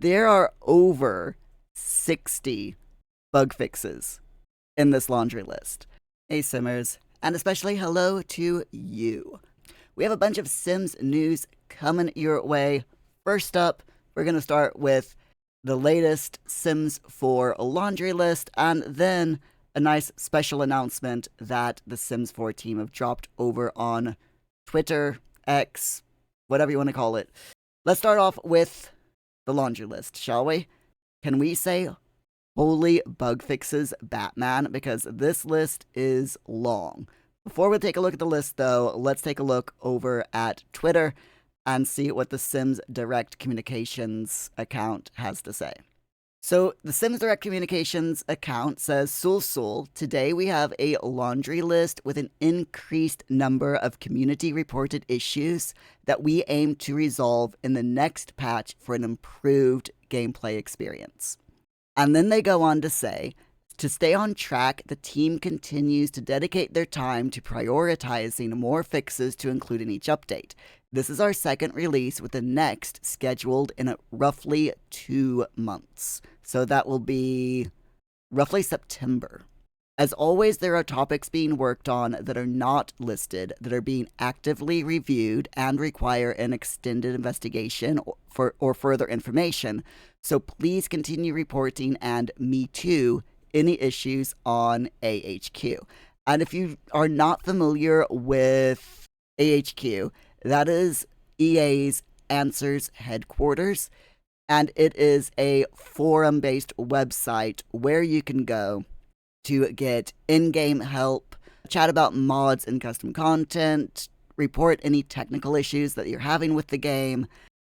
There are over 60 bug fixes in this laundry list. Hey Simmers, and especially hello to you. We have a bunch of Sims news coming your way. First up, we're going to start with the latest Sims 4 laundry list, and then a nice special announcement that the Sims 4 team have dropped over on Twitter, X, whatever you want to call it. Let's start off with the laundry list, shall we? Can we say holy bug fixes Batman? Because this list is long. Before we take a look at the list, though, let's take a look over at Twitter and see what the Sims Direct Communications account has to say. So, the Sims Direct Communications account says, Sul, today we have a laundry list with an increased number of community-reported issues that we aim to resolve in the next patch for an improved gameplay experience. And then they go on to say, to stay on track, the team continues to dedicate their time to prioritizing more fixes to include in each update. This is our second release, with the next scheduled in roughly 2 months. So that will be roughly September. As always, there are topics being worked on that are not listed, that are being actively reviewed and require an extended investigation or further information. So please continue reporting and me too any issues on AHQ. And if you are not familiar with AHQ, that is EA's Answers headquarters, and it is a forum-based website where you can go to get in-game help, chat about mods and custom content, report any technical issues that you're having with the game,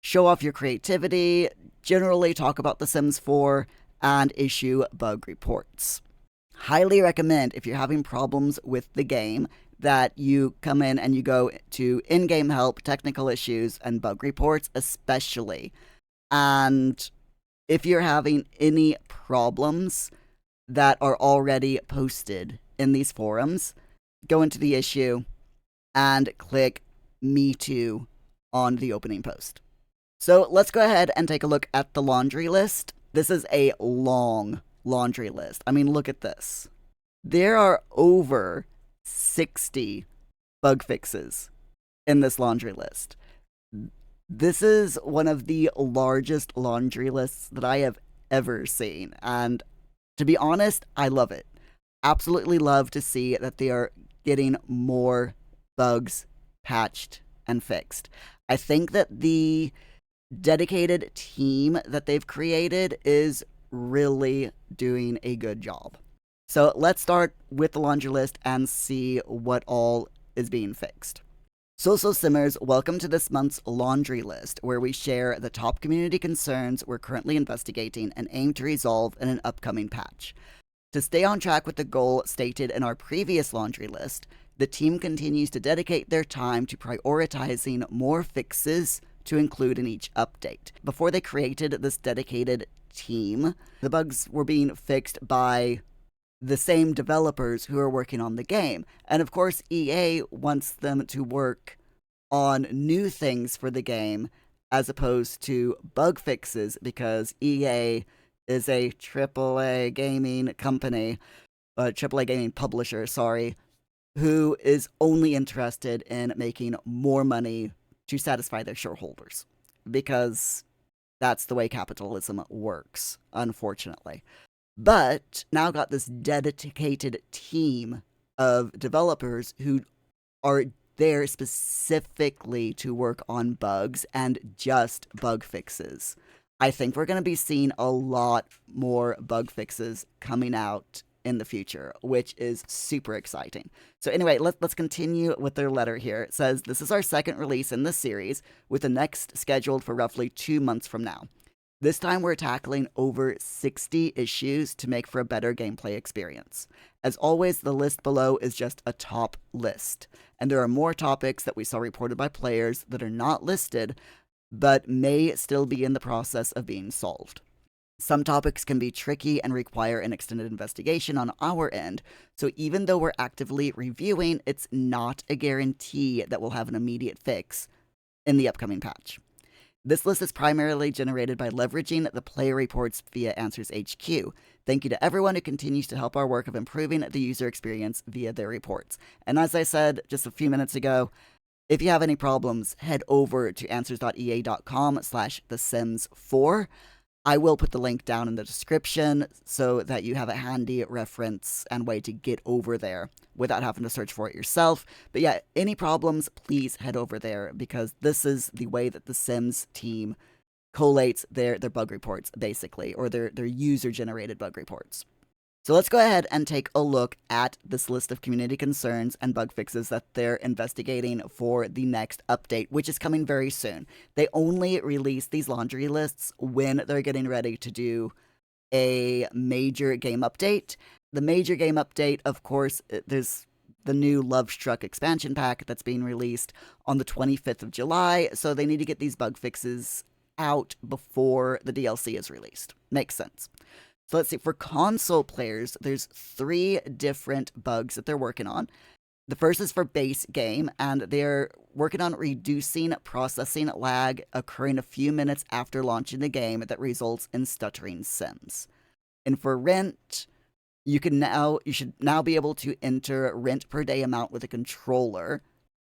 show off your creativity, generally talk about The Sims 4, and issue bug reports. Highly recommend, if you're having problems with the game, that you come in and you go to in-game help, technical issues, and bug reports especially. And if you're having any problems that are already posted in these forums, go into the issue and click Me Too on the opening post. So let's go ahead and take a look at the laundry list. This is a long laundry list. I mean, look at this. There are over 60 bug fixes in this laundry list. This is one of the largest laundry lists that I have ever seen, and to be honest, I love it. Absolutely love to see that they are getting more bugs patched and fixed. I think that the dedicated team that they've created is really doing a good job. So let's start with the laundry list and see what all is being fixed. So Simmers, welcome to this month's laundry list, where we share the top community concerns we're currently investigating and aim to resolve in an upcoming patch. To stay on track with the goal stated in our previous laundry list, the team continues to dedicate their time to prioritizing more fixes to include in each update. Before they created this dedicated team, the bugs were being fixed by the same developers who are working on the game. And of course, EA wants them to work on new things for the game as opposed to bug fixes, because EA is a AAA gaming company, AAA gaming publisher, who is only interested in making more money to satisfy their shareholders, because that's the way capitalism works, unfortunately. But now got this dedicated team of developers who are there specifically to work on bugs and just bug fixes. I think we're going to be seeing a lot more bug fixes coming out in the future, which is super exciting. So anyway, let's continue with their letter here. It says, this is our second release in this series, with the next scheduled for roughly 2 months from now. This time we're tackling over 60 issues to make for a better gameplay experience. As always, the list below is just a top list, and there are more topics that we saw reported by players that are not listed, but may still be in the process of being solved. Some topics can be tricky and require an extended investigation on our end, so even though we're actively reviewing, it's not a guarantee that we'll have an immediate fix in the upcoming patch. This list is primarily generated by leveraging the player reports via Answers HQ. Thank you to everyone who continues to help our work of improving the user experience via their reports. And as I said just a few minutes ago, if you have any problems, head over to answers.ea.com/thesims4. I will put the link down in the description so that you have a handy reference and way to get over there without having to search for it yourself. But yeah, any problems, please head over there because this is the way that the Sims team collates their bug reports, basically, or their user-generated bug reports. So let's go ahead and take a look at this list of community concerns and bug fixes that they're investigating for the next update, which is coming very soon. They only release these laundry lists when they're getting ready to do a major game update. The major game update, of course, there's the new Love Struck expansion pack that's being released on the 25th of July, so they need to get these bug fixes out before the DLC is released. Makes sense. So let's see, for console players, there's 3 different bugs that they're working on. The first is for base game, and they're working on reducing processing lag occurring a few minutes after launching the game that results in stuttering Sims. And for rent, you should now be able to enter rent per day amount with a controller,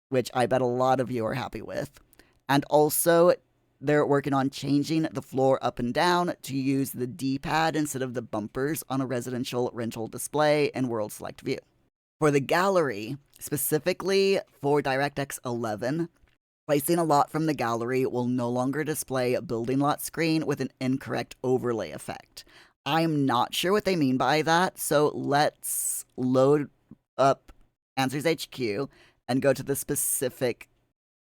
which I bet a lot of you are happy with. And also, they're working on changing the floor up and down to use the D-pad instead of the bumpers on a residential rental display in World Select View. For the gallery, specifically for DirectX 11, placing a lot from the gallery will no longer display a building lot screen with an incorrect overlay effect. I'm not sure what they mean by that, so let's load up Answers HQ and go to the specific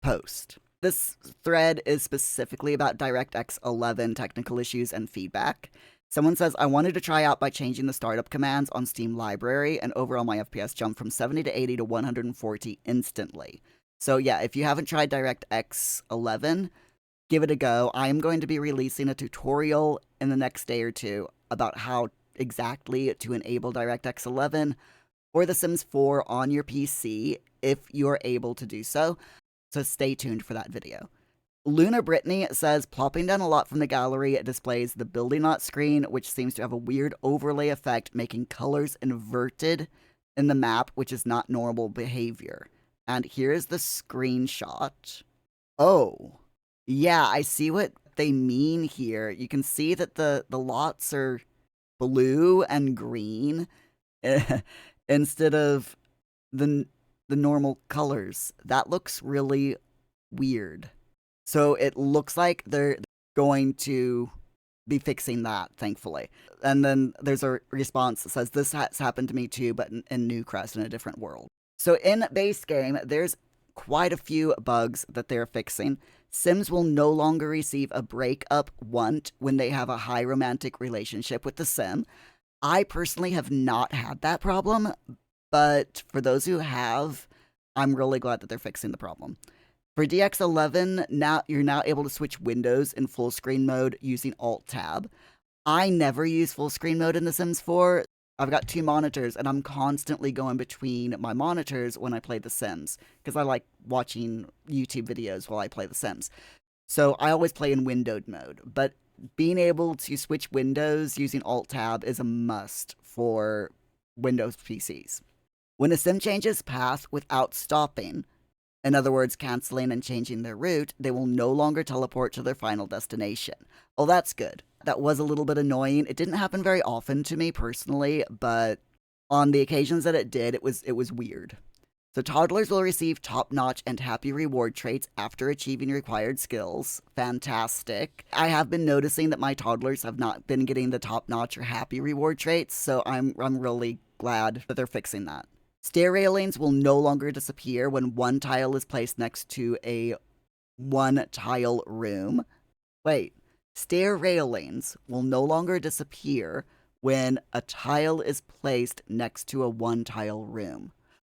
post. This thread is specifically about DirectX 11 technical issues and feedback. Someone says, I wanted to try out by changing the startup commands on Steam Library, and overall my FPS jumped from 70 to 80 to 140 instantly. So yeah, if you haven't tried DirectX 11, give it a go. I am going to be releasing a tutorial in the next day or two about how exactly to enable DirectX 11 or The Sims 4 on your PC if you're able to do so. So stay tuned for that video. Luna Brittany says, plopping down a lot from the gallery displays the building lot screen, which seems to have a weird overlay effect, making colors inverted in the map, which is not normal behavior. And here's the screenshot. Oh, yeah, I see what they mean here. You can see that the lots are blue and green instead of the normal colors. That looks really weird. So it looks like they're going to be fixing that, thankfully. And then there's a response that says, this has happened to me too, but in Newcrest, in a different world. So in base game, there's quite a few bugs that they're fixing. Sims will no longer receive a breakup want when they have a high romantic relationship with the Sim. I personally have not had that problem, but for those who have, I'm really glad that they're fixing the problem. For DX11, you're now able to switch windows in full screen mode using Alt-Tab. I never use full screen mode in The Sims 4. I've got 2 monitors, and I'm constantly going between my monitors when I play The Sims, because I like watching YouTube videos while I play The Sims. So I always play in windowed mode, but being able to switch windows using Alt-Tab is a must for Windows PCs. When a Sim changes path without stopping, in other words, canceling and changing their route, they will no longer teleport to their final destination. Oh, that's good. That was a little bit annoying. It didn't happen very often to me personally, but on the occasions that it did, it was weird. So toddlers will receive top-notch and happy reward traits after achieving required skills. Fantastic. I have been noticing that my toddlers have not been getting the top-notch or happy reward traits, so I'm really glad that they're fixing that. Stair railings will no longer disappear when one tile is placed next to a one-tile room. Wait, stair railings will no longer disappear when a tile is placed next to a one-tile room.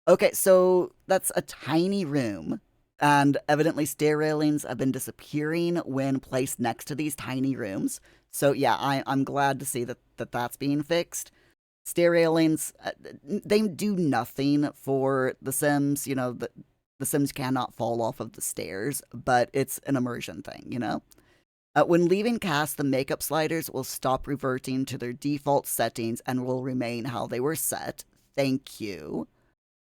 Okay, so that's a tiny room, and evidently stair railings have been disappearing when placed next to these tiny rooms. So yeah, I'm glad to see that that's being fixed. Stair railings, they do nothing for The Sims. You know, the Sims cannot fall off of the stairs, but it's an immersion thing, you know? When leaving cast, the makeup sliders will stop reverting to their default settings and will remain how they were set. Thank you.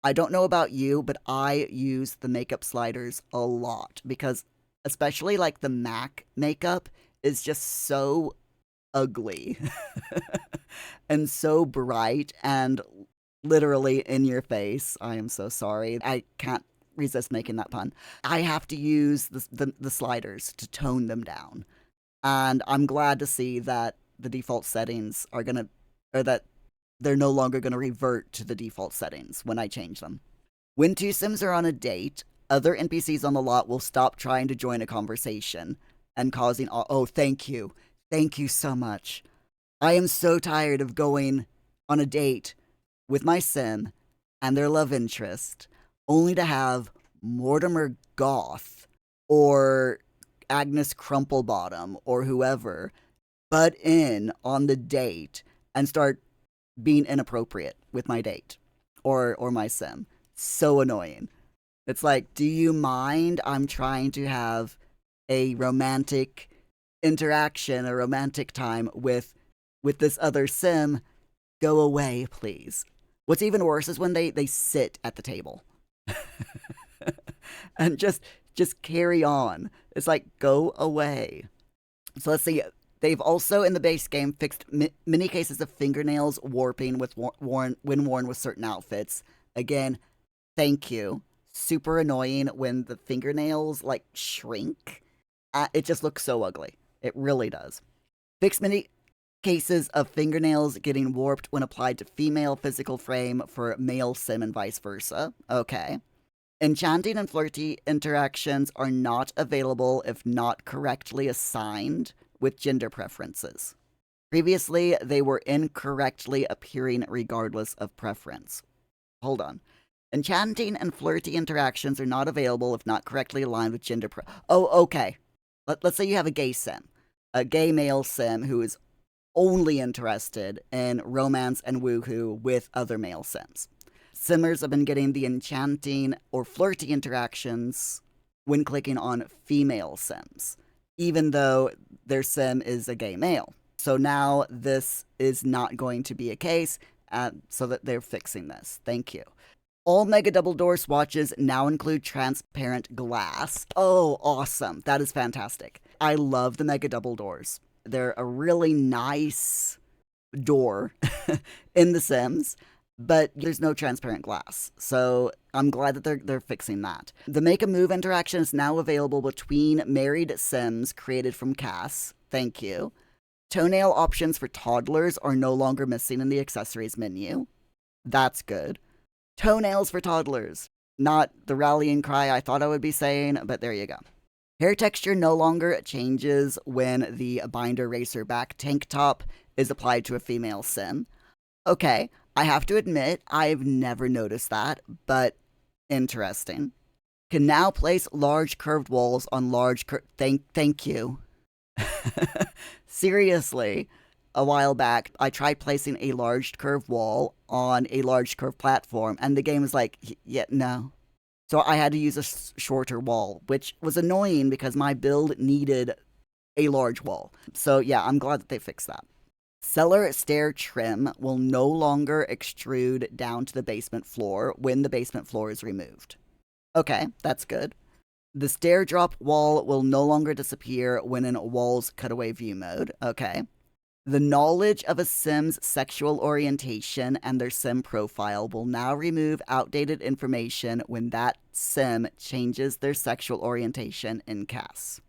I don't know about you, but I use the makeup sliders a lot because, especially like the MAC makeup, is just so ugly and so bright and literally in your face. I am so sorry. I can't resist making that pun. I have to use the sliders to tone them down. And I'm glad to see that the default settings are going to, or that they're no longer going to revert to the default settings when I change them. When two Sims are on a date, other NPCs on the lot will stop trying to join a conversation and causing, oh, thank you. Thank you so much. I am so tired of going on a date with my Sim and their love interest, only to have Mortimer Goth or Agnes Crumplebottom or whoever butt in on the date and start being inappropriate with my date or my Sim. So annoying. It's like, do you mind? I'm trying to have a romantic interaction, a romantic time with this other Sim. Go away, please. What's even worse is when they sit at the table and just carry on. It's like, go away. So let's see. They've also, in the base game, fixed many cases of fingernails warping with when worn with certain outfits. Again, thank you. Super annoying when the fingernails, like, shrink. It just looks so ugly. It really does. Fixed many cases of fingernails getting warped when applied to female physical frame for male Sim and vice versa. Okay. Enchanting and flirty interactions are not available if not correctly assigned with gender preferences. Previously, they were incorrectly appearing regardless of preference. Hold on. Enchanting and flirty interactions are not available if not correctly aligned with gender Oh, okay. Let's say you have a gay Sim. A gay male Sim who is only interested in romance and woohoo with other male Sims. Simmers have been getting the enchanting or flirty interactions when clicking on female Sims, even though their Sim is a gay male. So now this is not going to be a case, so that they're fixing this. Thank you. All Mega Double Door swatches now include transparent glass. Oh, awesome. That is fantastic. I love the Mega Double Doors. They're a really nice door in The Sims, but there's no transparent glass. So I'm glad that they're fixing that. The Make a Move interaction is now available between married Sims created from Cass. Thank you. Toenail options for toddlers are no longer missing in the accessories menu. That's good. Toenails for toddlers. Not the rallying cry I thought I would be saying, but there you go. Hair texture no longer changes when the binder racer back tank top is applied to a female Sim. Okay, I have to admit, I've never noticed that, but interesting. Can now place large curved walls on large thank you. Seriously, a while back, I tried placing a large curved wall on a large curved platform, and the game was like, yeah, no. So I had to use a shorter wall, which was annoying because my build needed a large wall. So yeah, I'm glad that they fixed that. Cellar stair trim will no longer extrude down to the basement floor when the basement floor is removed. Okay, that's good. The stair drop wall will no longer disappear when in Wall's cutaway view mode. Okay. The knowledge of a Sim's sexual orientation and their Sim profile will now remove outdated information when that Sim changes their sexual orientation in CAS.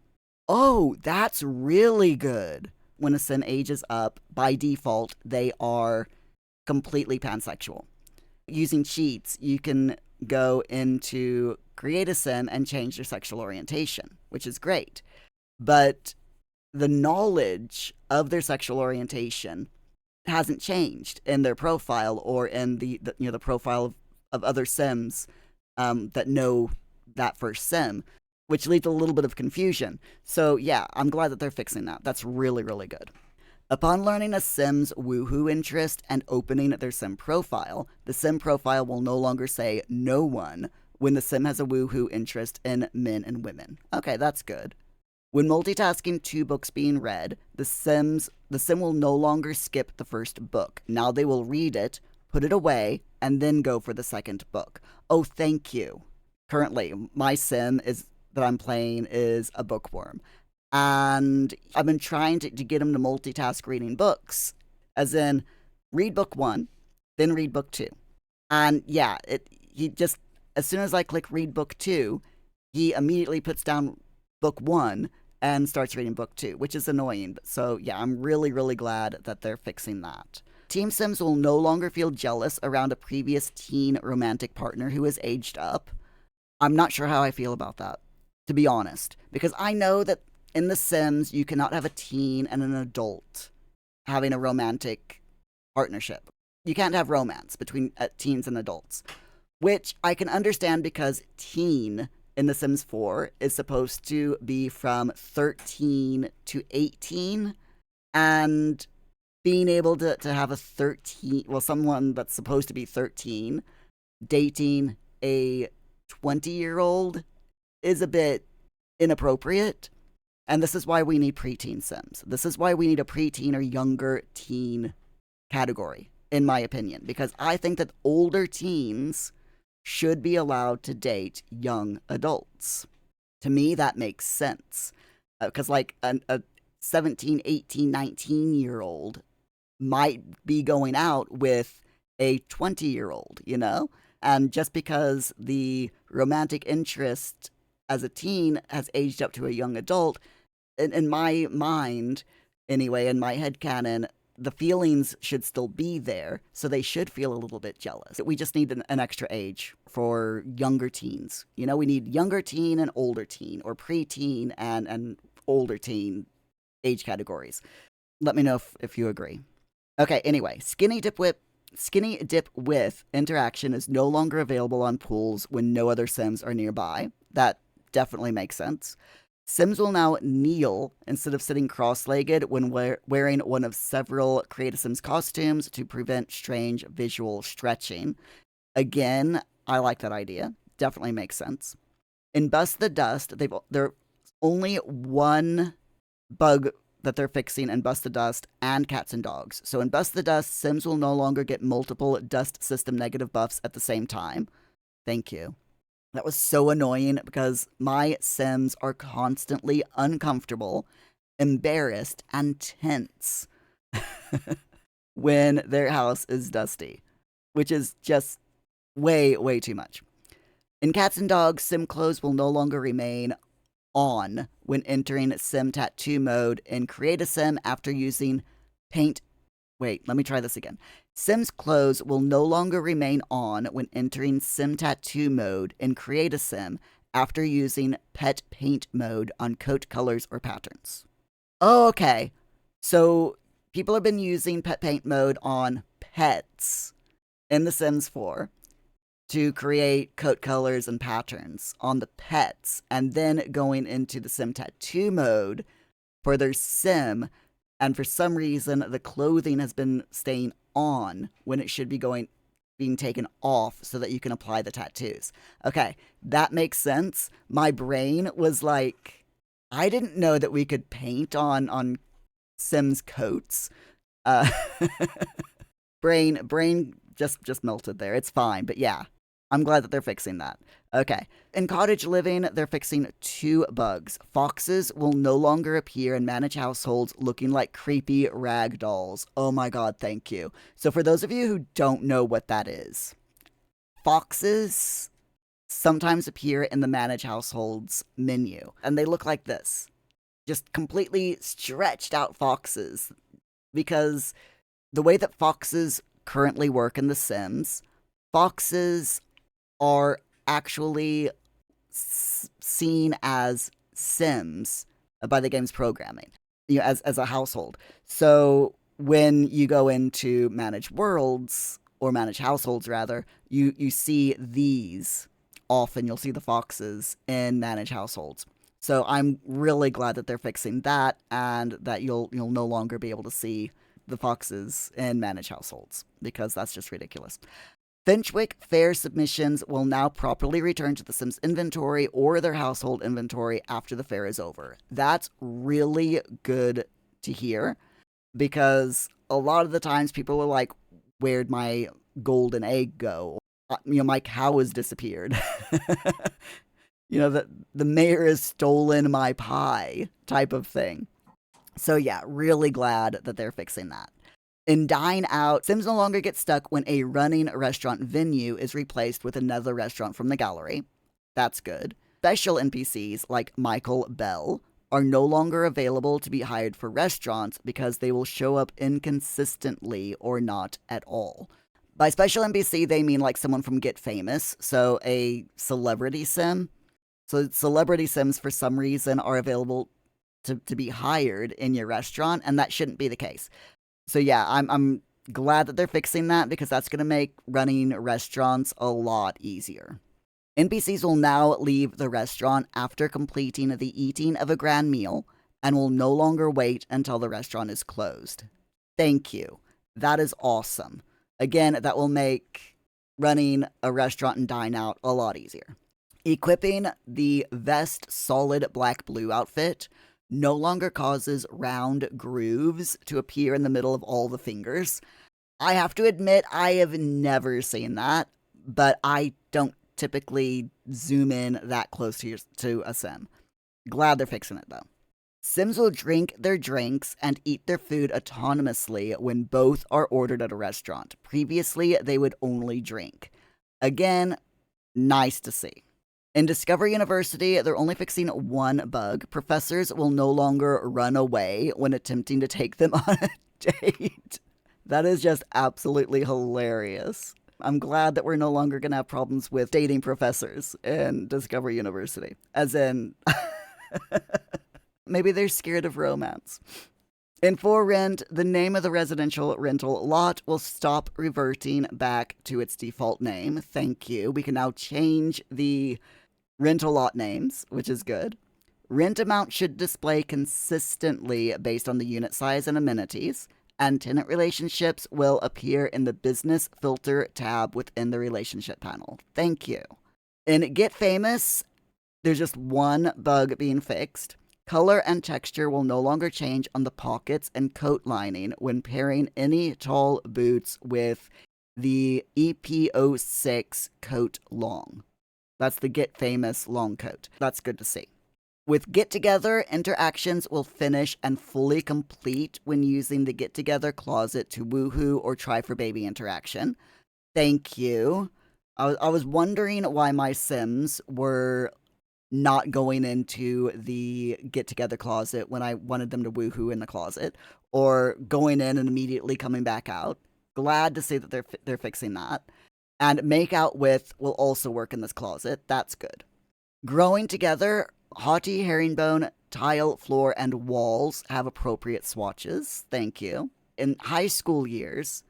Oh, that's really good. When a Sim ages up, by default, they are completely pansexual. Using cheats, you can go into create a Sim and change their sexual orientation, which is great. But the knowledge of their sexual orientation hasn't changed in their profile or in the profile of other Sims that know that first Sim, which leads to a little bit of confusion. So yeah, I'm glad that they're fixing that. That's really, really good. Upon learning a Sim's woohoo interest and opening their Sim profile, the Sim profile will no longer say no one when the Sim has a woohoo interest in men and women. Okay, that's good. When multitasking two books being read, the sim will no longer skip the first book. Now they will read it, put it away, and then go for the second book. Oh, thank you. Currently, my sim is that I'm playing is a bookworm. And I've been trying to get him to multitask reading books, as in read book one, then read book two. And yeah, he just, as soon as I click read book two, he immediately puts down book one and starts reading book two, which is annoying. So yeah, I'm really, really glad that they're fixing that. Team Sims will no longer feel jealous around a previous teen romantic partner who has aged up. I'm not sure how I feel about that, to be honest, because I know that in The Sims, you cannot have a teen and an adult having a romantic partnership. You can't have romance between teens and adults, which I can understand because teen in The Sims 4 is supposed to be from 13 to 18, and being able to have a 13, well, someone that's supposed to be 13 dating a 20-year-old is a bit inappropriate. And this is why we need preteen Sims. This is why we need a preteen or younger teen category, in my opinion, because I think that older teens should be allowed to date young adults. To me, that makes sense. Because, like, a 17, 18, 19-year-old might be going out with a 20-year-old, you know? And just because the romantic interest as a teen has aged up to a young adult, in my mind, anyway, in my headcanon, the feelings should still be there, so they should feel a little bit jealous. We just need an extra age for younger teens. You know, we need younger teen and older teen, or preteen and older teen age categories. Let me know if you agree. Okay, anyway, Skinny Dip with interaction is no longer available on pools when no other Sims are nearby. That definitely makes sense. Sims will now kneel instead of sitting cross-legged when wearing one of several Create-a-Sims costumes to prevent strange visual stretching. Again, I like that idea. Definitely makes sense. In Bust the Dust, there's only one bug that they're fixing in Bust the Dust and Cats and Dogs. So in Bust the Dust, Sims will no longer get multiple dust system negative buffs at the same time. Thank you. That was so annoying because my Sims are constantly uncomfortable, embarrassed, and tense when their house is dusty, which is just way, way too much. In Cats and Dogs, Sim clothes will no longer remain on when entering Sim Tattoo mode in Create a Sim after using Paint. Wait, let me try this again. Sim's clothes will no longer remain on when entering Sim Tattoo mode in Create a Sim after using Pet Paint mode on coat colors or patterns. Oh, okay. So people have been using Pet Paint mode on pets in The Sims 4 to create coat colors and patterns on the pets, and then going into the Sim Tattoo mode for their Sim, and for some reason the clothing has been staying on when it should be being taken off so that you can apply the tattoos. Okay, that makes sense. My brain was like, I didn't know that we could paint on Sims coats. Uh, brain just melted there. It's fine, but yeah, I'm glad that they're fixing that. Okay. In Cottage Living, they're fixing two bugs. Foxes will no longer appear and manage households looking like creepy rag dolls. Oh my god, thank you. So for those of you who don't know what that is, foxes sometimes appear in the Manage Households menu, and they look like this. Just completely stretched out foxes. Because the way that foxes currently work in The Sims, foxes are actually seen as Sims by the game's programming, you know, as a household. So when you go into Manage Worlds, or Manage Households rather, you see these often. You'll see the foxes in Manage Households. So I'm really glad that they're fixing that, and that you'll no longer be able to see the foxes in Manage Households, because that's just ridiculous. Finchwick Fair submissions will now properly return to the Sims inventory or their household inventory after the fair is over. That's really good to hear because a lot of the times people were like, where'd my golden egg go? My cow has disappeared. The mayor has stolen my pie type of thing. So yeah, really glad that they're fixing that. In Dine Out, Sims no longer get stuck when a running restaurant venue is replaced with another restaurant from the gallery. That's good. Special NPCs like Michael Bell are no longer available to be hired for restaurants because they will show up inconsistently or not at all. By special NPC, they mean like someone from Get Famous, so a celebrity sim. So celebrity sims, for some reason, are available to be hired in your restaurant, and that shouldn't be the case. So yeah, I'm glad that they're fixing that because that's going to make running restaurants a lot easier. NPCs will now leave the restaurant after completing the eating of a grand meal and will no longer wait until the restaurant is closed. Thank you. That is awesome. Again, that will make running a restaurant and dine out a lot easier. Equipping the vest solid black-blue outfit no longer causes round grooves to appear in the middle of all the fingers. I have to admit, I have never seen that, but I don't typically zoom in that close to a sim. Glad they're fixing it, though. Sims will drink their drinks and eat their food autonomously when both are ordered at a restaurant. Previously, they would only drink. Again, nice to see. In Discovery University, they're only fixing one bug. Professors will no longer run away when attempting to take them on a date. That is just absolutely hilarious. I'm glad that we're no longer going to have problems with dating professors in Discovery University. As in, maybe they're scared of romance. In For Rent, the name of the residential rental lot will stop reverting back to its default name. Thank you. We can now change the rental lot names, which is good. Rent amount should display consistently based on the unit size and amenities, and tenant relationships will appear in the business filter tab within the relationship panel. Thank you. In Get Famous, there's just one bug being fixed. Color and texture will no longer change on the pockets and coat lining when pairing any tall boots with the EP06 coat long. That's the Get Famous long coat. That's good to see. With Get Together, interactions will finish and fully complete when using the Get Together closet to woohoo or try for baby interaction. Thank you. I was wondering why my Sims were not going into the Get Together closet when I wanted them to woohoo in the closet, or going in and immediately coming back out. Glad to see that they're fixing that. And Make Out With will also work in this closet. That's good. Growing Together, Haughty Herringbone, tile, floor, and walls have appropriate swatches. Thank you. In high school years,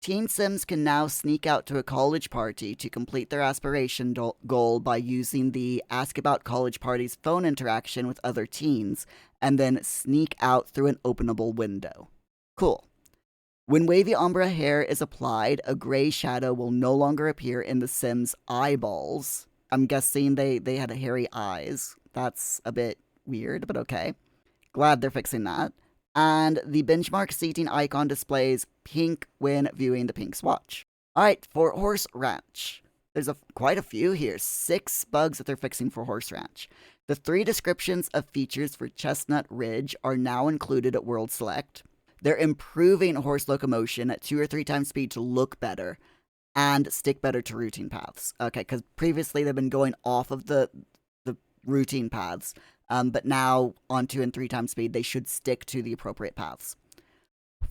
teen Sims can now sneak out to a college party to complete their aspiration goal by using the Ask About College Parties phone interaction with other teens, and then sneak out through an openable window. Cool. When wavy ombre hair is applied, a gray shadow will no longer appear in the Sims' eyeballs. I'm guessing they had hairy eyes. That's a bit weird, but okay. Glad they're fixing that. And the benchmark seating icon displays pink when viewing the pink swatch. Alright, for Horse Ranch. There's quite a few here. 6 bugs that they're fixing for Horse Ranch. The 3 descriptions of features for Chestnut Ridge are now included at World Select. They're improving horse locomotion at 2 or 3 times speed to look better and stick better to routine paths. Okay, because previously they've been going off of the routine paths, but now on 2 and 3 times speed, they should stick to the appropriate paths.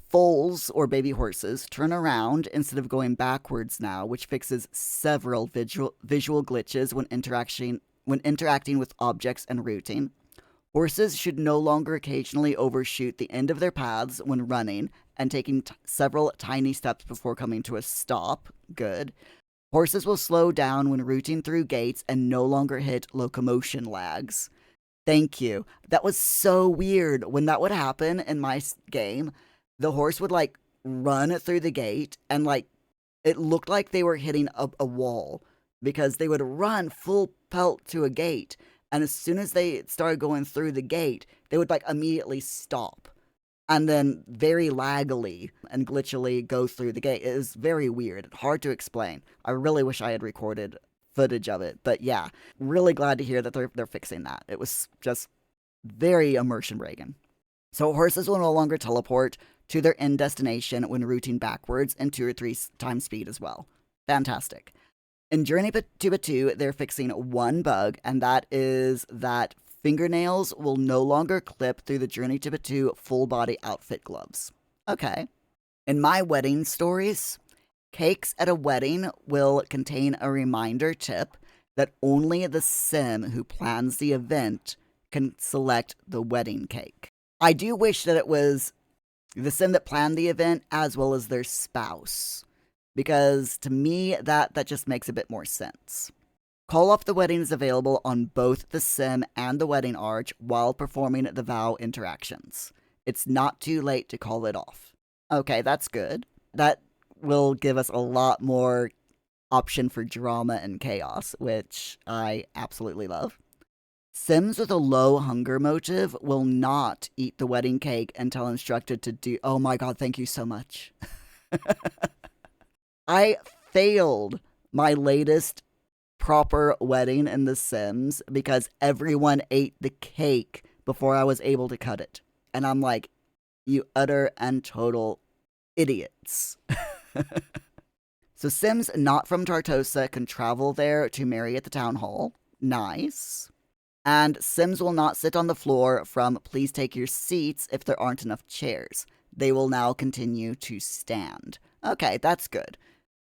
Foals, or baby horses, turn around instead of going backwards now, which fixes several visual glitches when interacting with objects and routing. Horses should no longer occasionally overshoot the end of their paths when running and taking several tiny steps before coming to a stop. Good. Horses will slow down when routing through gates and no longer hit locomotion lags. Thank you. That was so weird. When that would happen in my game, the horse would, run through the gate and, it looked like they were hitting a wall because they would run full pelt to a gate. And as soon as they started going through the gate, they would like immediately stop and then very laggily and glitchily go through the gate. It was very weird, hard to explain. I really wish I had recorded footage of it, but yeah, really glad to hear that they're fixing that. It was just very immersion breaking. So horses will no longer teleport to their end destination when routing backwards and 2 or 3 times speed as well. Fantastic. In Journey to Batu, they're fixing one bug, and that is that fingernails will no longer clip through the Journey to Batu full body outfit gloves. Okay. In my wedding stories, cakes at a wedding will contain a reminder tip that only the sim who plans the event can select the wedding cake. I do wish that it was the sim that planned the event as well as their spouse, because to me that just makes a bit more sense. Call off the wedding is available on both the sim and the wedding arch while performing the vow interactions. It's not too late to call it off. Okay, that's good. That will give us a lot more option for drama and chaos, which I absolutely love. Sims with a low hunger motive will not eat the wedding cake until instructed to do. Oh my god, thank you so much. I failed my latest proper wedding in The Sims because everyone ate the cake before I was able to cut it. And I'm like, you utter and total idiots. So Sims not from Tartosa can travel there to marry at the town hall. Nice. And Sims will not sit on the floor from please take your seats if there aren't enough chairs. They will now continue to stand. Okay, that's good.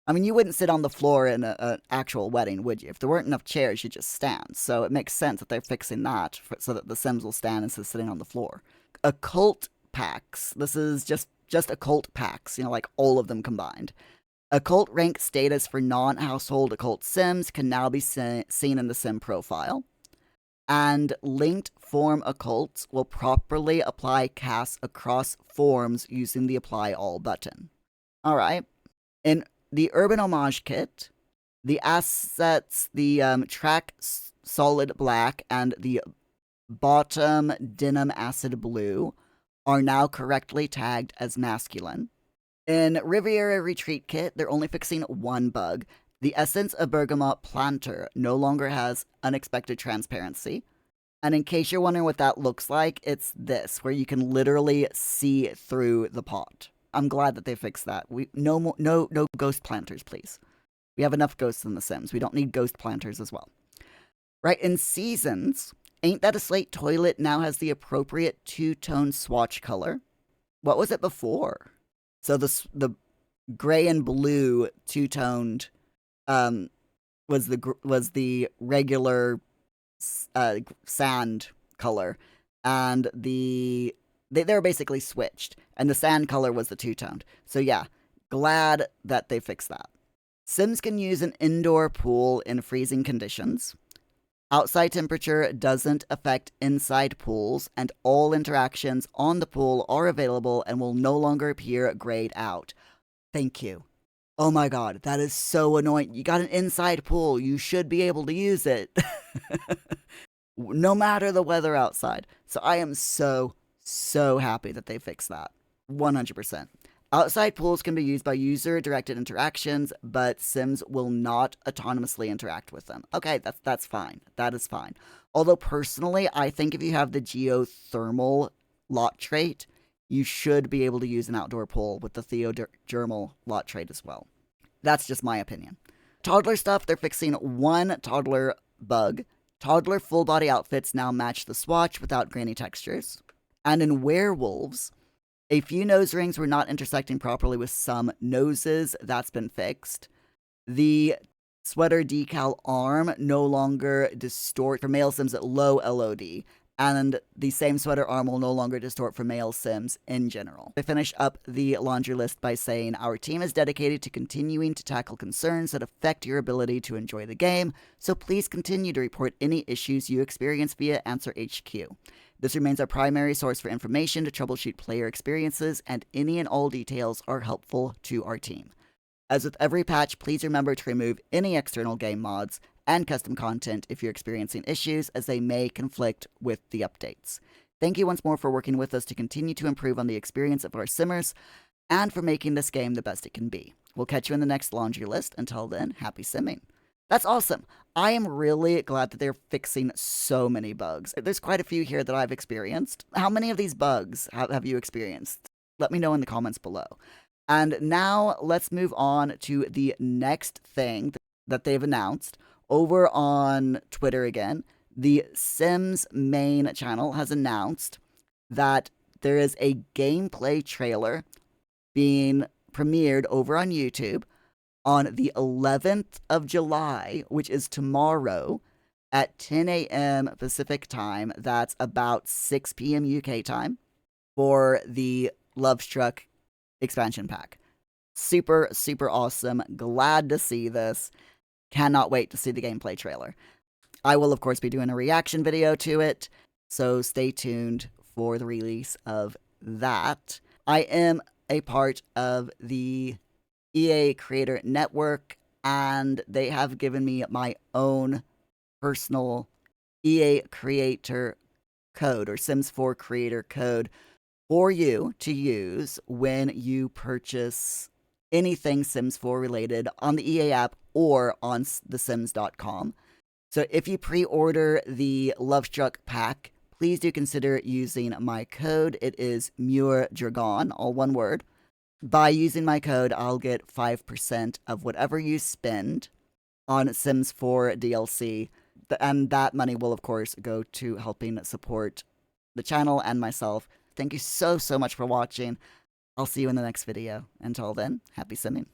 I mean, you wouldn't sit on the floor in an actual wedding, would you? If there weren't enough chairs, you'd just stand. So it makes sense that they're fixing that so that the Sims will stand instead of sitting on the floor. Occult packs. This is just occult packs, like all of them combined. Occult rank status for non-household occult Sims can now be seen in the Sim profile. And linked form occults will properly apply casts across forms using the Apply All button. Alright. In the Urban Homage Kit, the assets, the track solid black and the bottom denim acid blue are now correctly tagged as masculine. In Riviera Retreat Kit, they're only fixing one bug. The Essence of Bergamot Planter no longer has unexpected transparency. And in case you're wondering what that looks like, it's this, where you can literally see through the pot. I'm glad that they fixed that. No ghost planters, please. We have enough ghosts in The Sims. We don't need ghost planters as well. Right, in Seasons, Ain't That a Slate Toilet now has the appropriate two-tone swatch color. What was it before? So the gray and blue two-toned was the regular sand color, and they were basically switched, and the sand color was the two-toned. So yeah, glad that they fixed that. Sims can use an indoor pool in freezing conditions. Outside temperature doesn't affect inside pools, and all interactions on the pool are available and will no longer appear grayed out. Thank you. Oh my god, that is so annoying. You got an inside pool, you should be able to use it. No matter the weather outside. So I am so happy that they fixed that. 100%. Outside pools can be used by user-directed interactions, but Sims will not autonomously interact with them. Okay, that's fine. That is fine. Although personally, I think if you have the geothermal lot trait, you should be able to use an outdoor pool with the theogermal lot trait as well. That's just my opinion. Toddler stuff, they're fixing one toddler bug. Toddler full-body outfits now match the swatch without grainy textures. And in werewolves, a few nose rings were not intersecting properly with some noses. That's been fixed. The sweater decal arm no longer distort for male Sims at low LOD. And the same sweater arm will no longer distort for male Sims in general. I finish up the laundry list by saying our team is dedicated to continuing to tackle concerns that affect your ability to enjoy the game, so please continue to report any issues you experience via Answer HQ. This remains our primary source for information to troubleshoot player experiences, and any and all details are helpful to our team. As with every patch, please remember to remove any external game mods and custom content if you're experiencing issues, as they may conflict with the updates. Thank you once more for working with us to continue to improve on the experience of our simmers, and for making this game the best it can be. We'll catch you in the next laundry list. Until then, happy simming. That's awesome. I am really glad that they're fixing so many bugs. There's quite a few here that I've experienced. How many of these bugs have you experienced? Let me know in the comments below. And now let's move on to the next thing that they've announced over on Twitter again. The Sims main channel has announced that there is a gameplay trailer being premiered over on YouTube on the 11th of July, which is tomorrow at 10 a.m. Pacific time. That's about 6 p.m. UK time for the Lovestruck expansion pack. Super, super awesome. Glad to see this. Cannot wait to see the gameplay trailer. I will, of course, be doing a reaction video to it, so stay tuned for the release of that. I am a part of the EA Creator Network, and they have given me my own personal EA Creator code, or Sims 4 Creator code, for you to use when you purchase anything Sims 4 related on the EA app or on thesims.com. So if you pre-order the Lovestruck pack, please do consider using my code. It is Muir Dragonne, all one word. By using my code, I'll get 5% of whatever you spend on Sims 4 DLC, and that money will, of course, go to helping support the channel and myself. Thank you so much for watching. I'll see you in the next video. Until then, happy simming.